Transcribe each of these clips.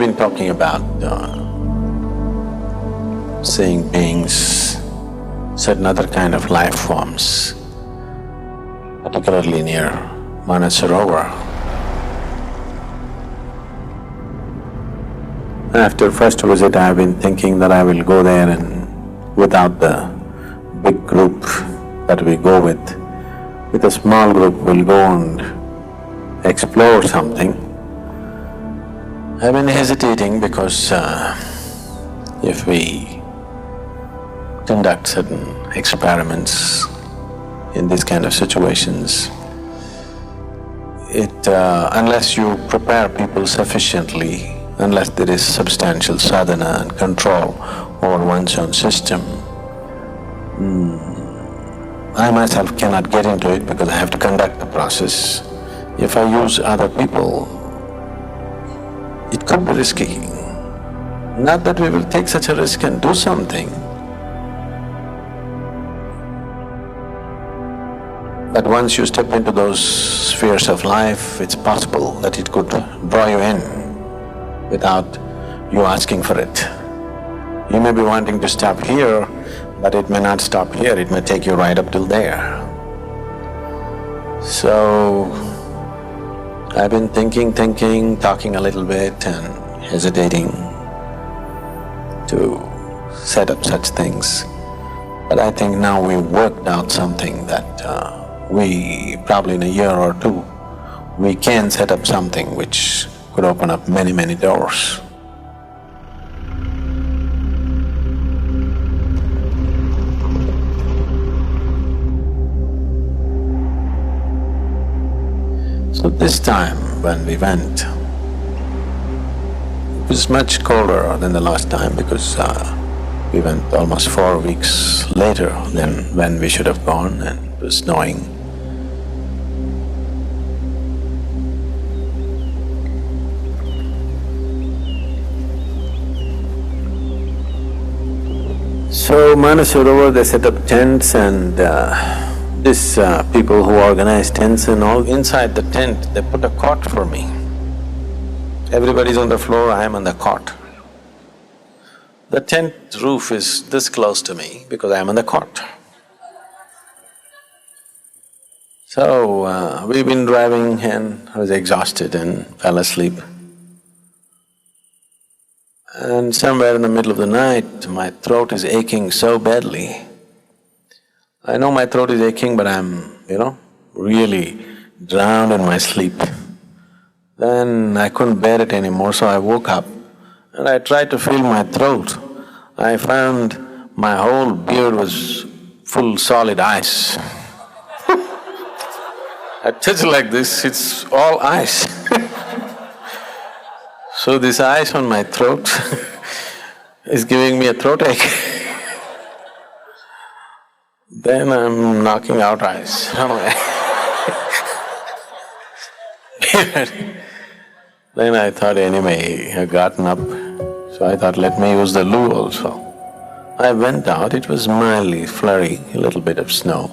been talking about seeing beings, certain other kind of life forms, particularly near Mansarovar. After first visit, I have been thinking that I will go there and without the big group that we go with a small group we'll go and explore something. I've been hesitating because if we conduct certain experiments in these kind of situations, unless you prepare people sufficiently, unless there is substantial sadhana and control over one's own system, I myself cannot get into it because I have to conduct the process. If I use other people, it could be risky. Not that we will take such a risk and do something, but once you step into those spheres of life, it's possible that it could draw you in without you asking for it. You may be wanting to stop here, but it may not stop here, it may take you right up till there. So, I've been thinking, talking a little bit and hesitating to set up such things. But I think now we've worked out something that we probably in a year or two, we can set up something which could open up many, many doors. So this time when we went, it was much colder than the last time because we went almost 4 weeks later than when we should have gone, and it was snowing. So Mansarovar, they set up tents and these people who organize tents and all, inside the tent they put a cot for me. Everybody's on the floor, I am on the cot. The tent roof is this close to me because I am on the cot. So we've been driving and I was exhausted and fell asleep. And somewhere in the middle of the night, my throat is aching so badly. I know my throat is aching, but I'm, really drowned in my sleep. Then I couldn't bear it anymore, so I woke up and I tried to feel my throat. I found my whole beard was full solid ice. I touch like this, it's all ice. So this ice on my throat is giving me a throat ache. Then I'm knocking out ice. Then I thought anyway, I've gotten up, so I thought let me use the loo also. I went out, it was mildly flurry, a little bit of snow.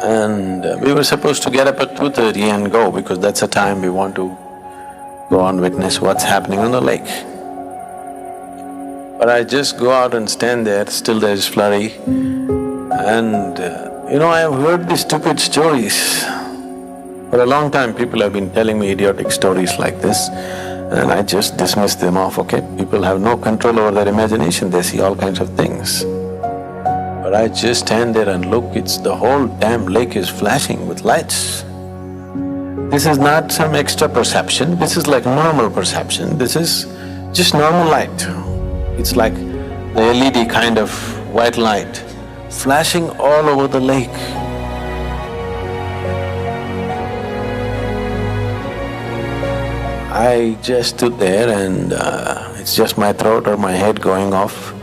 And we were supposed to get up at 2:30 and go because that's the time we want to go and witness what's happening on the lake. But I just go out and stand there, still there's flurry. And I've heard these stupid stories. For a long time people have been telling me idiotic stories like this and I just dismiss them off, okay? People have no control over their imagination, they see all kinds of things. But I just stand there and look, the whole damn lake is flashing with lights. This is not some extra perception, this is like normal perception, this is just normal light. It's like the LED kind of white light flashing all over the lake. I just stood there and it's just my throat or my head going off,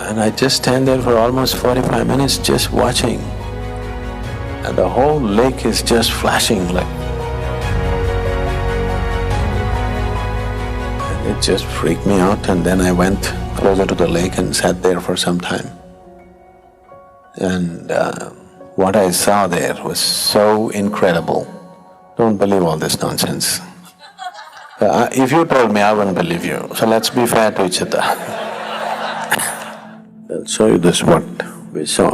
And I just stand there for almost 45 minutes just watching. And the whole lake is just flashing like… And it just freaked me out, and then I went closer to the lake and sat there for some time. And what I saw there was so incredible. Don't believe all this nonsense. If you told me, I wouldn't believe you. So let's be fair to each other. I'll show you this what we saw.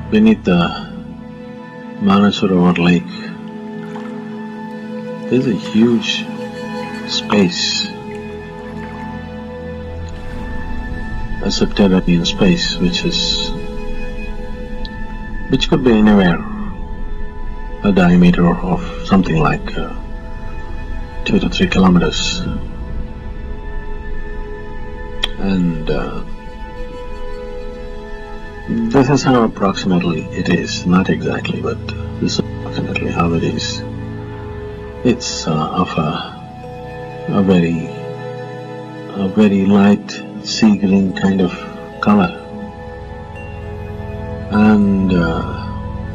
Beneath the Mansarovar lake, there's a huge space, a subterranean space which could be anywhere, a diameter of something like 2 to 3 kilometers. And this is how approximately it is, not exactly, but this is approximately how it is. It's of a very light sea green kind of color, and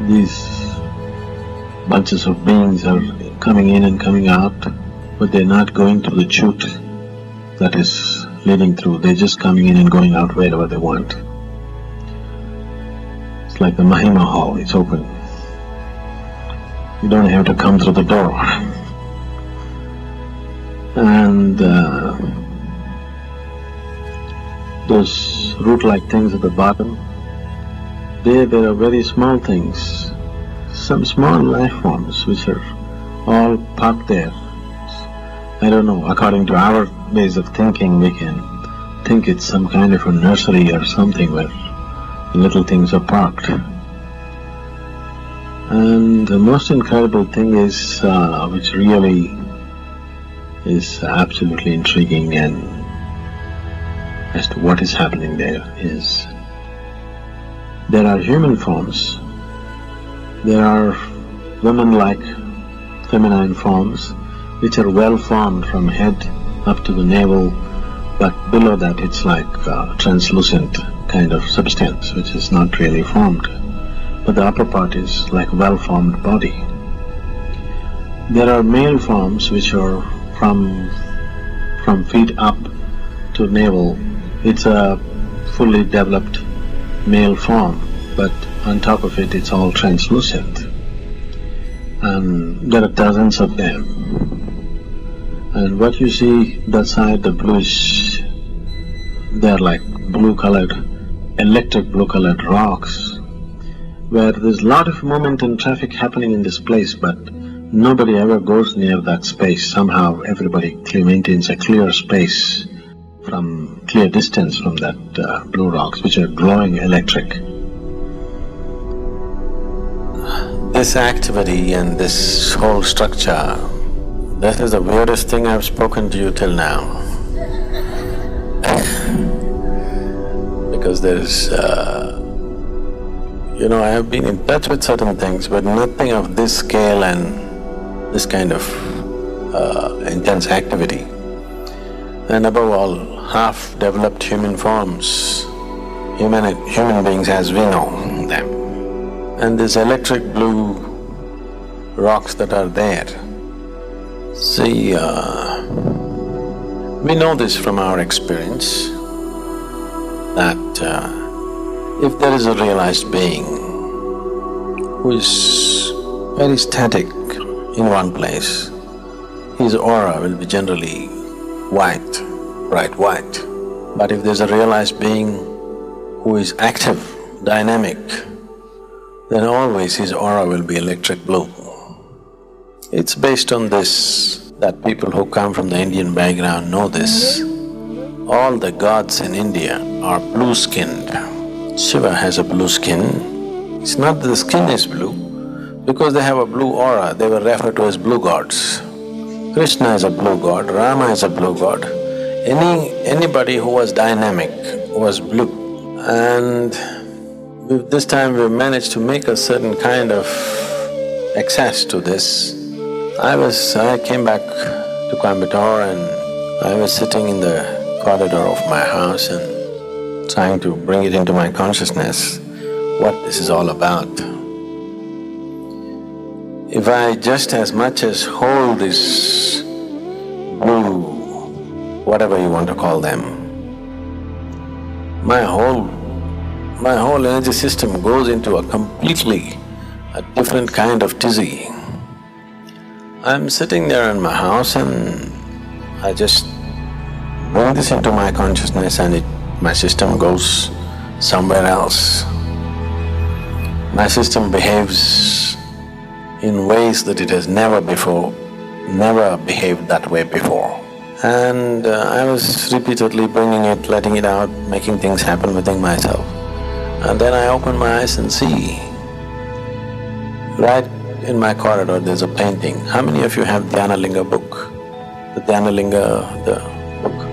these bunches of beings are coming in and coming out, but they're not going through the chute that is leading through. They're just coming in and going out wherever they want. It's like the Mahima hall, it's open. You don't have to come through the door. And those root-like things at the bottom, there are very small things, some small life forms which are all parked there. I don't know, according to our ways of thinking, we can think it's some kind of a nursery or something where little things are parked. And the most incredible thing is, which really is absolutely intriguing and as to what is happening there, is there are human forms, there are women-like feminine forms which are well formed from head up to the navel, but below that it's like a translucent kind of substance which is not really formed, but the upper part is like well-formed body. There are male forms which are from feet up to navel. It's a fully developed male form, but on top of it it's all translucent, and there are dozens of them. And what you see that side, the bluish, they're like blue-colored, electric blue-colored rocks, where there's a lot of movement and traffic happening in this place, but nobody ever goes near that space. Somehow everybody maintains a clear space, from clear distance from that blue rocks, which are glowing electric. This activity and this whole structure, that is the weirdest thing I've spoken to you till now. Because there's, I have been in touch with certain things, but nothing of this scale and this kind of intense activity. And above all, half-developed human forms, human beings as we know them. And these electric blue rocks that are there. See, we know this from our experience, that if there is a realized being who is very static in one place, his aura will be generally white, bright white. But if there's a realized being who is active, dynamic, then always his aura will be electric blue. It's based on this that people who come from the Indian background know this. All the gods in India are blue-skinned. Shiva has a blue skin. It's not that the skin is blue, because they have a blue aura, they were referred to as blue gods. Krishna is a blue god, Rama is a blue god. Anybody who was dynamic was blue. And this time we've managed to make a certain kind of access to this. I came back to Coimbatore and I was sitting in the corridor of my house and trying to bring it into my consciousness what this is all about. If I just as much as hold this blue, whatever you want to call them, my whole energy system goes into a completely a different kind of dizzy. I'm sitting there in my house and I just bring this into my consciousness and my system goes somewhere else. My system behaves in ways that it has never behaved that way before. And I was repeatedly bringing it, letting it out, making things happen within myself. And then I open my eyes and see, right in my corridor there's a painting. How many of you have Dhyanalinga book? The Dhyanalinga, the book.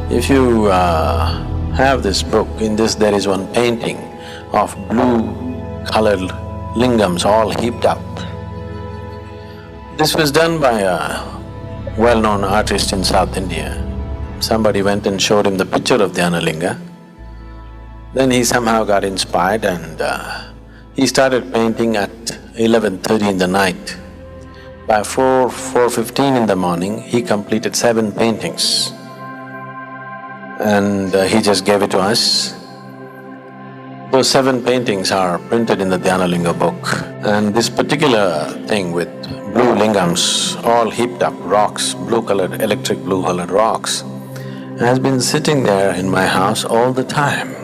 If you have this book, in this there is one painting of blue-colored lingams all heaped up. This was done by a well-known artist in South India. Somebody went and showed him the picture of Dhyanalinga. Then he somehow got inspired and he started painting at 11:30 in the night. By 4:15 in the morning, he completed 7 paintings. And he just gave it to us. Those 7 paintings are printed in the Dhyanalinga book. And this particular thing with blue lingams, all heaped up rocks, blue-colored, electric blue-colored rocks, has been sitting there in my house all the time.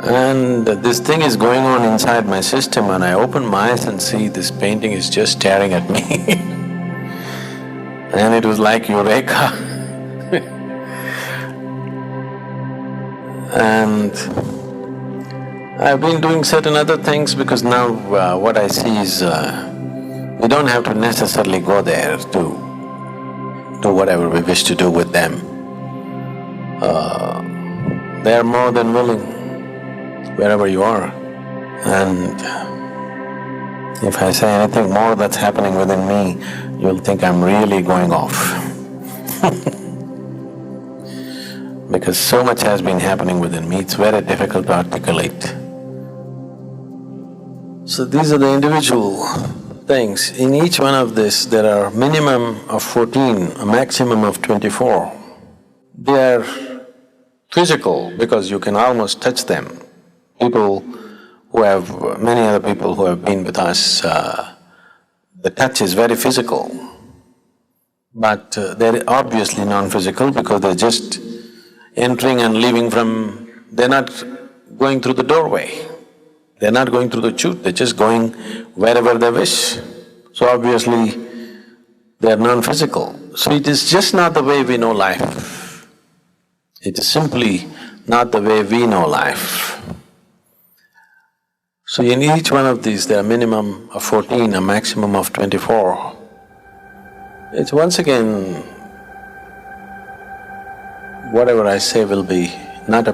And this thing is going on inside my system and I open my eyes and see this painting is just staring at me. And it was like eureka. And I've been doing certain other things because now what I see is we don't have to necessarily go there to do whatever we wish to do with them. They are more than willing wherever you are. And if I say anything more that's happening within me, you'll think I'm really going off. Because so much has been happening within me, it's very difficult to articulate. So these are the individual things. In each one of this, there are minimum of 14, a maximum of 24. They are physical because you can almost touch them. People who have… many other people who have been with us, the touch is very physical. But they're obviously non-physical because they're just entering and leaving from… they're not going through the doorway. They're not going through the chute, they're just going wherever they wish. So obviously, they're non-physical. So it is just not the way we know life. It is simply not the way we know life. So in each one of these, there are minimum of 14, a maximum of 24. It's once again, whatever I say will be not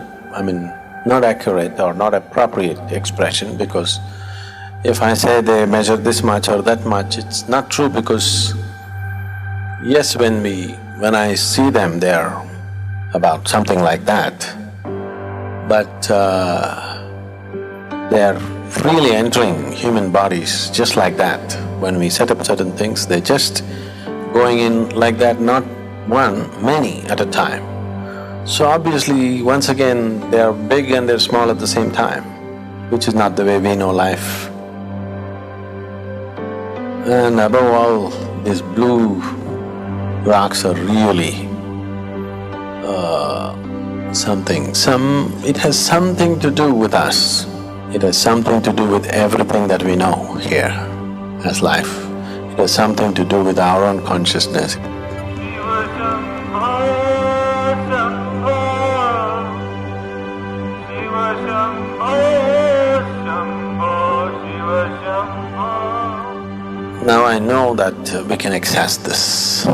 not accurate or not appropriate expression because if I say they measure this much or that much, it's not true because yes, when I see them, they're about something like that, but they're freely entering human bodies just like that. When we set up certain things, they're just going in like that, not one, many at a time. So obviously, once again, they're big and they're small at the same time, which is not the way we know life. And above all, these blue rocks are really it has something to do with us. It has something to do with everything that we know here as life. It has something to do with our own consciousness. Now I know that we can access this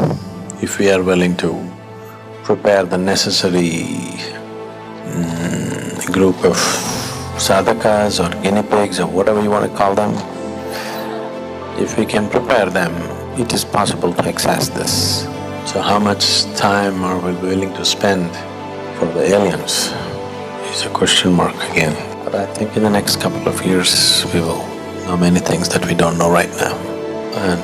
if we are willing to prepare the necessary group of sadhakas or guinea pigs or whatever you want to call them. If we can prepare them, it is possible to access this. So how much time are we willing to spend for the aliens is a question mark again. But I think in the next couple of years we will know many things that we don't know right now. And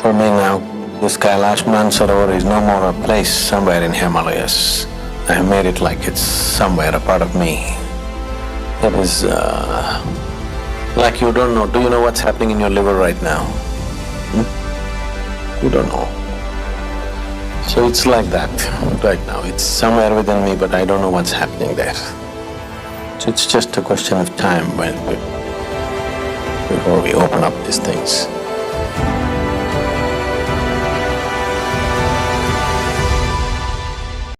for me now, this Kailash Mansarovar is no more a place somewhere in Himalayas. I have made it like it's somewhere, a part of me. It is Like you don't know, do you know what's happening in your liver right now? You don't know. So it's like that right now. It's somewhere within me, but I don't know what's happening there. So it's just a question of time before we open up these things.